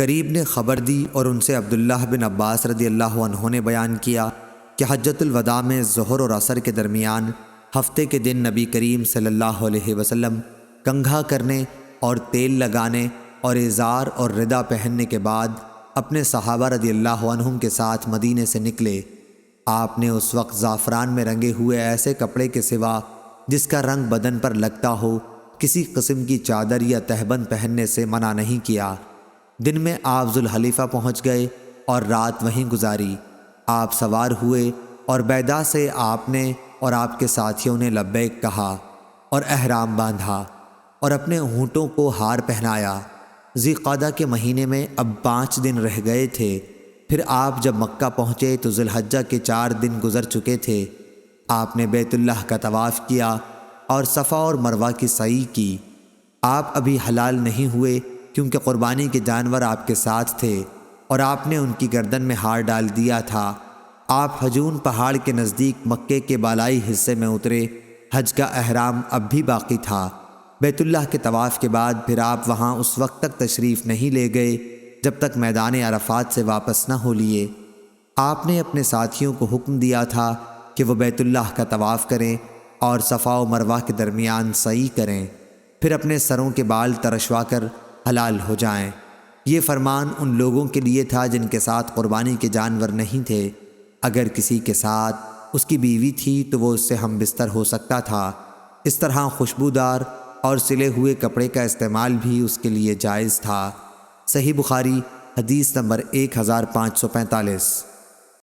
قریب نے خبر دی اور ان سے عبداللہ بن عباس رضی اللہ عنہ نے بیان کیا کہ حجۃ الوداع میں ظہر اور عصر کے درمیان ہفتے کے دن نبی کریم صلی اللہ علیہ وسلم کنگھا کرنے اور تیل لگانے اور ازار اور رداء پہننے کے بعد اپنے صحابہ رضی اللہ عنہم کے ساتھ مدینے سے نکلے۔ آپ نے اس وقت زعفران میں رنگے ہوئے ایسے کپڑے کے سوا جس کا رنگ بدن پر لگتا ہو کسی قسم کی چادر یا تہبند پہننے سے منع نہیں کیا۔ دن میں آپ ذوالحلیفہ پہنچ گئے اور رات وہیں گزاری۔ آپ سوار ہوئے اور بیدا سے آپ نے اور آپ کے ساتھیوں نے لبیک کہا اور احرام باندھا اور اپنے اونٹوں کو ہار پہنایا۔ ذی قعدہ کے مہینے میں اب 5 دن رہ گئے تھے۔ پھر آپ جب مکہ پہنچے تو ذی الحجہ کے 4 دن گزر چکے تھے۔ آپ نے بیت اللہ کا طواف کیا اور صفا اور مروہ کی سعی کی۔ آپ ابھی حلال نہیں ہوئے کیونکہ قربانی کے جانور آپ کے ساتھ تھے اور آپ نے ان کی گردن میں ہار ڈال دیا تھا۔ آپ حجون پہاڑ کے نزدیک مکے کے بالائی حصے میں اترے۔ حج کا احرام اب بھی باقی تھا۔ بیت اللہ کے طواف کے بعد پھر آپ وہاں اس وقت تک تشریف نہیں لے گئے جب تک میدان عرفات سے واپس نہ ہو لیے۔ آپ نے اپنے ساتھیوں کو حکم دیا تھا کہ وہ بیت اللہ کا طواف کریں اور صفا و مروہ کے درمیان سعی کریں، پھر اپنے سروں کے بال ترشوا کر حلال ہو جائیں۔ یہ فرمان ان لوگوں کے لیے تھا جن کے ساتھ قربانی کے جانور نہیں تھے۔ اگر کسی کے ساتھ اس کی بیوی تھی تو وہ اس سے ہم بستر ہو سکتا تھا۔ اس طرح خوشبودار اور سلے ہوئے کپڑے کا استعمال بھی اس کے لیے جائز تھا۔ صحیح بخاری حدیث نمبر 1545۔